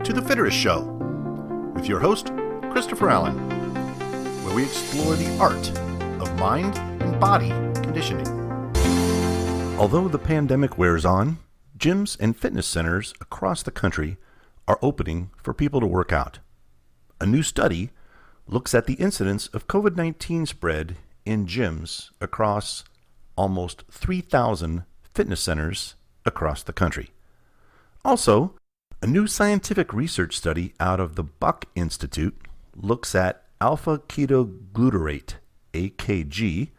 to The Fitterist Show with your host, Christopher Allen, where we explore the art of mind and body conditioning. Although the pandemic wears on, gyms and fitness centers across the country are opening for people to work out. A new study looks at the incidence of COVID-19 spread in gyms across almost 3,000 fitness centers across the country. Also, a new scientific research study out of the Buck Institute looks at alpha-ketoglutarate, AKG,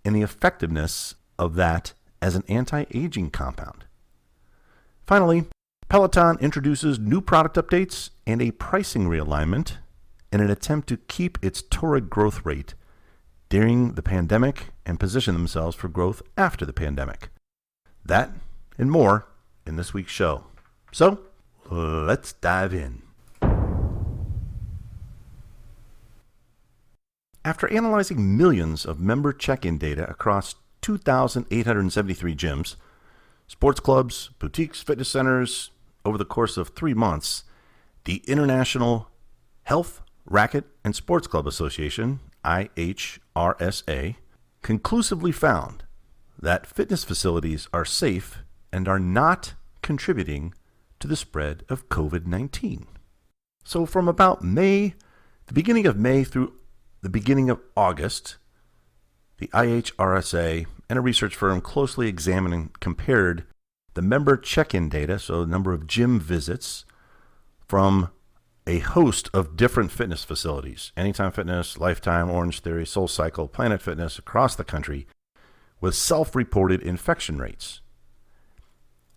and the effectiveness of that as an anti-aging compound. Finally, Peloton introduces new product updates and a pricing realignment in an attempt to keep its torrid growth rate during the pandemic and position themselves for growth after the pandemic. That and more in this week's show. So, let's dive in. After analyzing millions of member check-in data across 2,873 gyms, sports clubs, boutiques, fitness centers over the course of 3 months, the International Health, Racquet, and Sports Club Association, IHRSA, conclusively found that fitness facilities are safe and are not contributing to the spread of COVID-19. So from about the beginning of May through the beginning of August, the IHRSA and a research firm closely examined and compared the member check-in data, so the number of gym visits, from a host of different fitness facilities, Anytime Fitness, Lifetime, Orange Theory, SoulCycle, Planet Fitness across the country, with self-reported infection rates.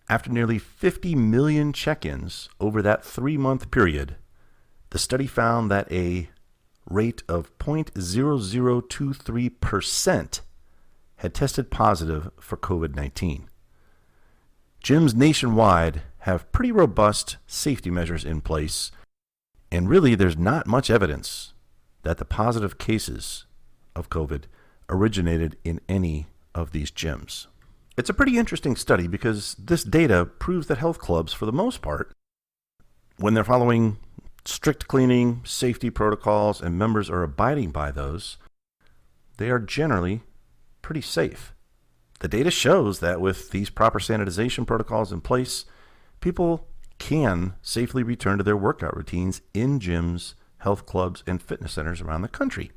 After nearly 50 million check-ins over that 3-month period, the study found that a rate of 0.0023% had tested positive for COVID-19. Gyms nationwide have pretty robust safety measures in place, and really there's not much evidence that the positive cases of COVID originated in any of these gyms. It's a pretty interesting study because this data proves that health clubs, for the most part, when they're following strict cleaning, safety protocols, and members are abiding by those, they are generally pretty safe. The data shows that with these proper sanitization protocols in place, people can safely return to their workout routines in gyms, health clubs, and fitness centers around the country.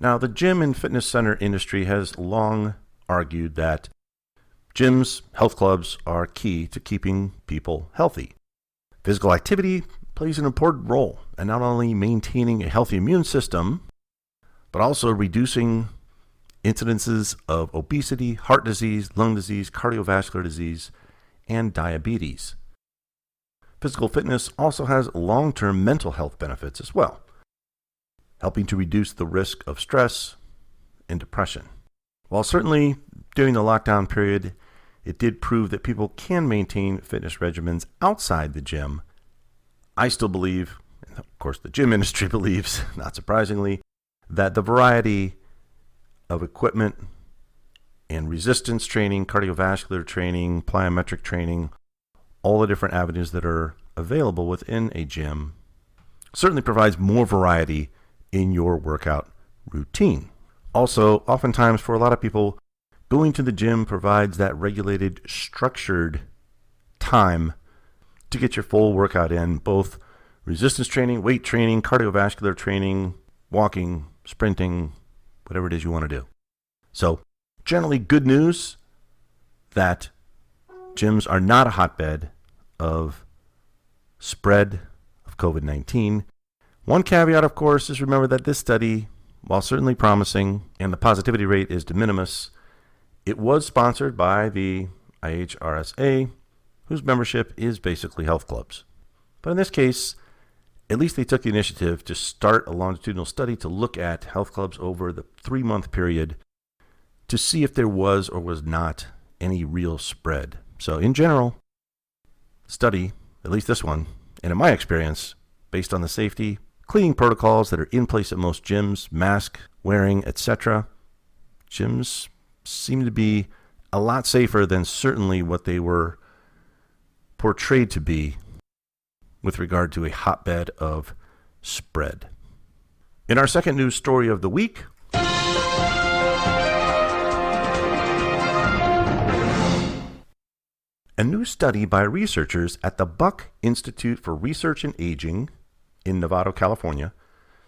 Now, the gym and fitness center industry has long argued that gyms, health clubs are key to keeping people healthy. Physical activity plays an important role in not only maintaining a healthy immune system, but also reducing incidences of obesity, heart disease, lung disease, cardiovascular disease, and diabetes. Physical fitness also has long-term mental health benefits as well, helping to reduce the risk of stress and depression. While certainly during the lockdown period, it did prove that people can maintain fitness regimens outside the gym, I still believe, and of course the gym industry believes, not surprisingly, that the variety of equipment and resistance training, cardiovascular training, plyometric training, all the different avenues that are available within a gym certainly provides more variety in your workout routine. Also, oftentimes for a lot of people, going to the gym provides that regulated, structured time to get your full workout in, both resistance training, weight training, cardiovascular training, walking, sprinting, whatever it is you want to do. So, generally good news that gyms are not a hotbed of spread of COVID-19. One caveat, of course, is remember that this study, while certainly promising and the positivity rate is de minimis, it was sponsored by the IHRSA, whose membership is basically health clubs. But in this case, at least they took the initiative to start a longitudinal study to look at health clubs over the 3-month period to see if there was or was not any real spread. So in general, study, at least this one, and in my experience, based on the safety, cleaning protocols that are in place at most gyms, mask wearing, etc., gyms seem to be a lot safer than certainly what they were portrayed to be with regard to a hotbed of spread. In our second news story of the week, a new study by researchers at the Buck Institute for Research in Aging in Novato, California,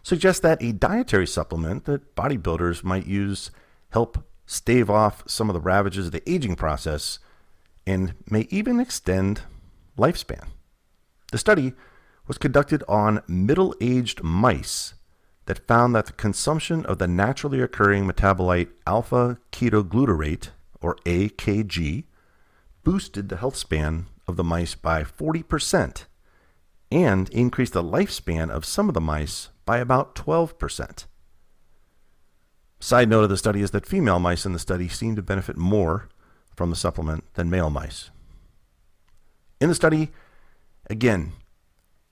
suggests that a dietary supplement that bodybuilders might use help stave off some of the ravages of the aging process and may even extend lifespan. The study was conducted on middle-aged mice that found that the consumption of the naturally occurring metabolite alpha-ketoglutarate, or AKG, boosted the health span of the mice by 40% and increased the lifespan of some of the mice by about 12%. Side note of the study is that female mice in the study seem to benefit more from the supplement than male mice. In the study, again,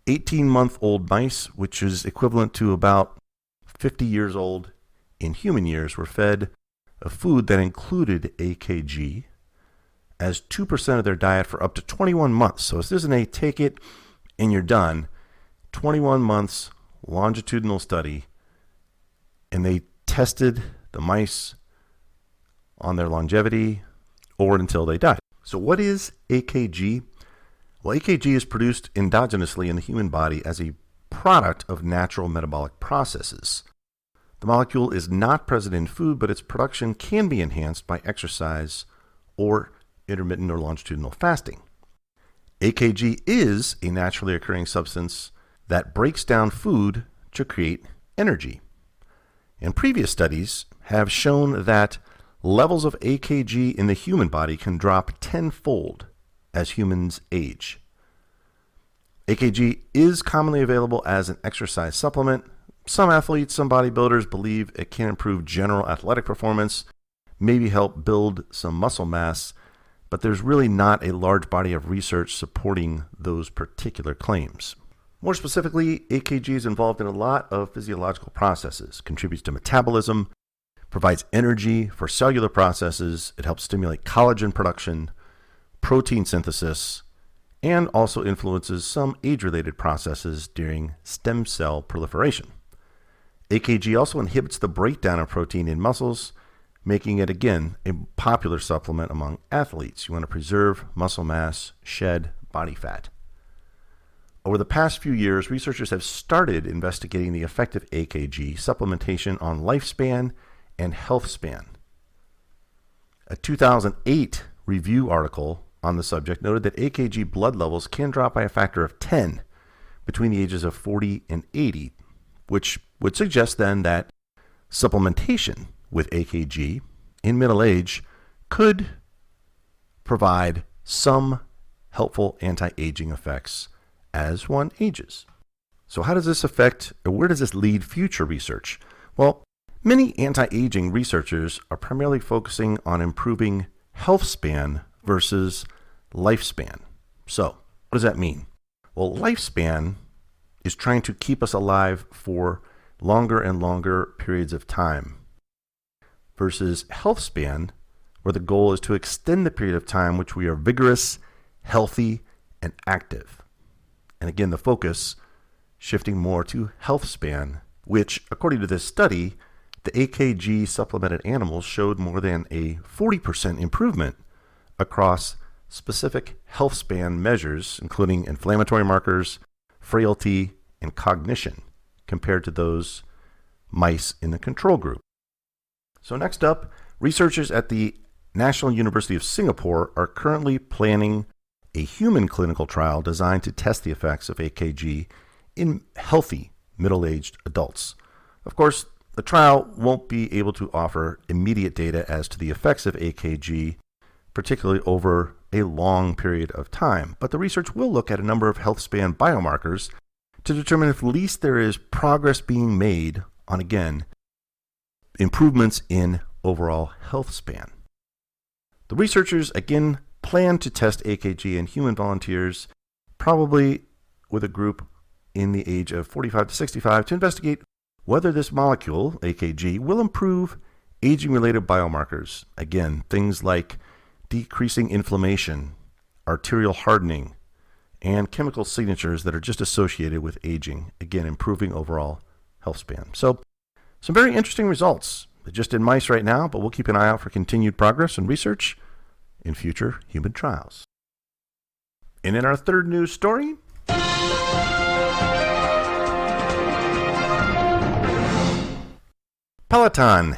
18-month-old mice, which is equivalent to about 50 years old in human years, were fed a food that included AKG as 2% of their diet for up to 21 months. So this isn't a take it and you're done. 21 months longitudinal study, and they tested the mice on their longevity or until they died. So what is AKG? Well, AKG is produced endogenously in the human body as a product of natural metabolic processes. The molecule is not present in food, but its production can be enhanced by exercise or intermittent or longitudinal fasting. AKG is a naturally occurring substance that breaks down food to create energy. And previous studies have shown that levels of AKG in the human body can drop tenfold as humans age. AKG is commonly available as an exercise supplement. Some athletes, some bodybuilders believe it can improve general athletic performance, maybe help build some muscle mass, but there's really not a large body of research supporting those particular claims. More specifically, AKG is involved in a lot of physiological processes, contributes to metabolism, provides energy for cellular processes, it helps stimulate collagen production, protein synthesis, and also influences some age-related processes during stem cell proliferation. AKG also inhibits the breakdown of protein in muscles, making it, again, a popular supplement among athletes. You want to preserve muscle mass, shed body fat. Over the past few years, researchers have started investigating the effect of AKG supplementation on lifespan and health span. A 2008 review article on the subject noted that AKG blood levels can drop by a factor of 10 between the ages of 40 and 80, which would suggest then that supplementation with AKG in middle age could provide some helpful anti-aging effects as one ages. So how does this affect, or where does this lead future research? Well, many anti-aging researchers are primarily focusing on improving health span versus lifespan. So what does that mean? Well, lifespan is trying to keep us alive for longer and longer periods of time, versus health span, where the goal is to extend the period of time which we are vigorous, healthy, and active. And again, the focus shifting more to health span, which, according to this study, the AKG supplemented animals showed more than a 40% improvement across specific health span measures, including inflammatory markers, frailty, and cognition, compared to those mice in the control group. So next up, researchers at the National University of Singapore are currently planning a human clinical trial designed to test the effects of AKG in healthy middle-aged adults. Of course, the trial won't be able to offer immediate data as to the effects of AKG, particularly over a long period of time, but the research will look at a number of health span biomarkers to determine if at least there is progress being made on, again, improvements in overall health span. The researchers, again, plan to test AKG in human volunteers, probably with a group in the age of 45 to 65, to investigate whether this molecule, AKG, will improve aging-related biomarkers. Again, things like decreasing inflammation, arterial hardening, and chemical signatures that are just associated with aging, again, improving overall health span. So some very interesting results. They're just in mice right now, but we'll keep an eye out for continued progress and research in future human trials. And in our third news story, Peloton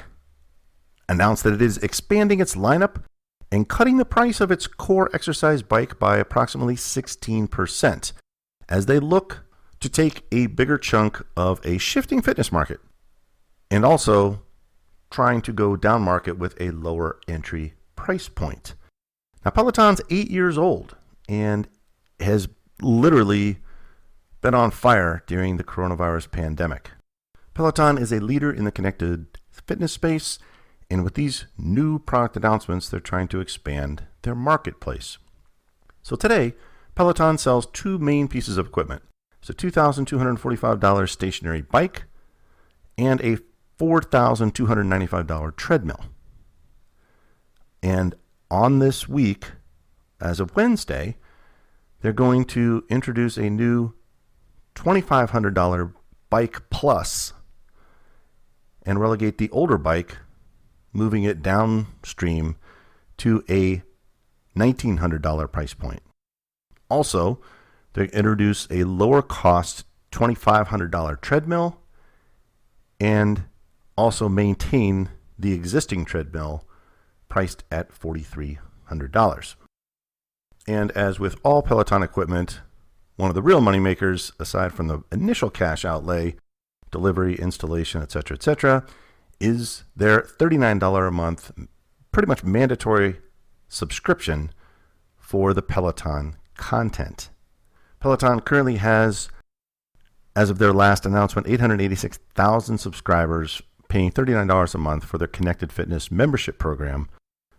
announced that it is expanding its lineup and cutting the price of its core exercise bike by approximately 16% as they look to take a bigger chunk of a shifting fitness market and also trying to go down market with a lower entry price point. Now, Peloton's 8 years old and has literally been on fire during the coronavirus pandemic. Peloton is a leader in the connected fitness space, and with these new product announcements, they're trying to expand their marketplace. So today, Peloton sells two main pieces of equipment. It's a $2,245 stationary bike and a $4,295 treadmill. And on this week, as of Wednesday, they're going to introduce a new $2,500 Bike Plus and relegate the older bike, moving it downstream to a $1,900 price point. Also, they introduce a lower cost $2,500 treadmill and also maintain the existing treadmill priced at $4,300. And as with all Peloton equipment, one of the real money makers, aside from the initial cash outlay, delivery, installation, etc., is their $39 a month, pretty much mandatory subscription for the Peloton content. Peloton currently has, as of their last announcement, 886,000 subscribers paying $39 a month for their Connected Fitness membership program.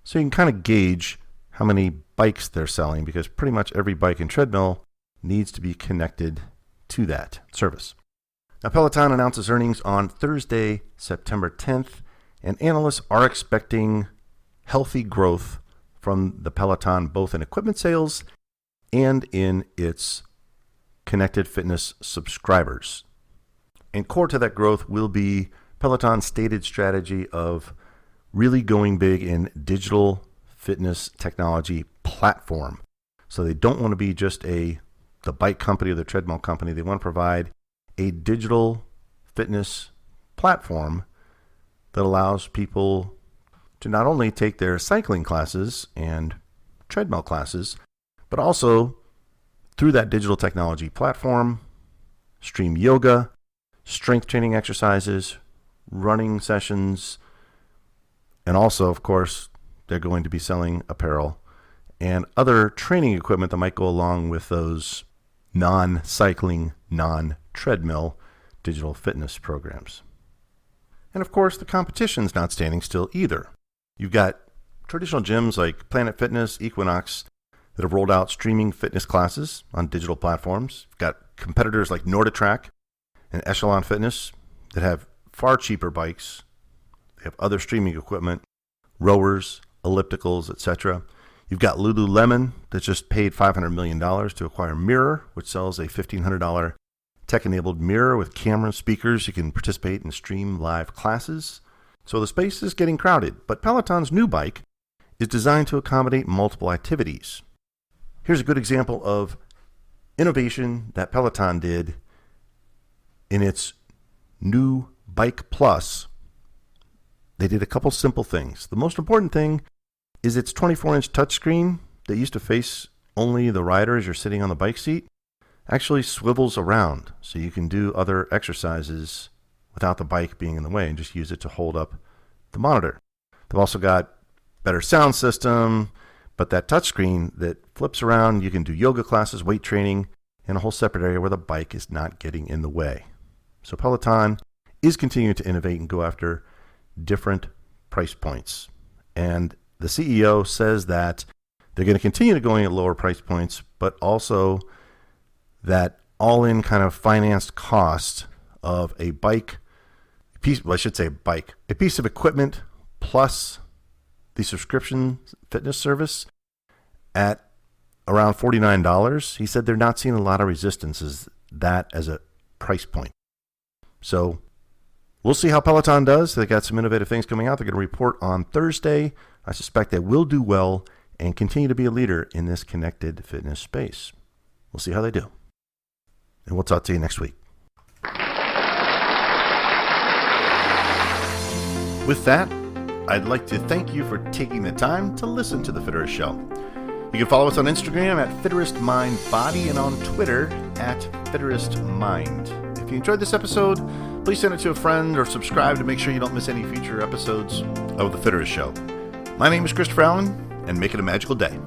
So you can kind of gauge how many bikes they're selling, because pretty much every bike and treadmill needs to be connected to that service. Now, Peloton announces earnings on Thursday, September 10th, and analysts are expecting healthy growth from the Peloton, both in equipment sales and in its connected fitness subscribers. And core to that growth will be Peloton's stated strategy of really going big in digital fitness technology platform. So they don't want to be just the bike company or the treadmill company. They want to provide a digital fitness platform that allows people to not only take their cycling classes and treadmill classes, but also through that digital technology platform, stream yoga, strength training exercises, running sessions, and also, of course, they're going to be selling apparel and other training equipment that might go along with those non-cycling, non-treadmill digital fitness programs. And of course, the competition's not standing still either. You've got traditional gyms like Planet Fitness, Equinox, that have rolled out streaming fitness classes on digital platforms. You've got competitors like NordicTrack and Echelon Fitness that have far cheaper bikes. They have other streaming equipment, rowers, ellipticals, etc. You've got Lululemon that just paid $500 million to acquire Mirror, which sells a $1,500 tech-enabled mirror with camera speakers. You can participate and stream live classes. So the space is getting crowded, but Peloton's new bike is designed to accommodate multiple activities. Here's a good example of innovation that Peloton did in its new Bike Plus. They did a couple simple things. The most important thing is its 24-inch touchscreen that used to face only the rider as you're sitting on the bike seat actually swivels around, so you can do other exercises without the bike being in the way and just use it to hold up the monitor. They've also got better sound system, but that touchscreen that flips around, you can do yoga classes, weight training, and a whole separate area where the bike is not getting in the way. So Peloton is continuing to innovate and go after different price points. And the CEO says that they're going to continue to going at lower price points, but also that all-in kind of financed cost of a bike, a piece of equipment plus the subscription fitness service at around $49. He said they're not seeing a lot of resistance as a price point. So we'll see how Peloton does. They got some innovative things coming out. They're going to report on Thursday. I suspect they will do well and continue to be a leader in this connected fitness space. We'll see how they do. And we'll talk to you next week. With that, I'd like to thank you for taking the time to listen to The Fitterist Show. You can follow us on Instagram at FitteristMindBody and on Twitter at FitteristMind. If you enjoyed this episode, please send it to a friend or subscribe to make sure you don't miss any future episodes of The Fitterist Show. My name is Christopher Allen, and make it a magical day.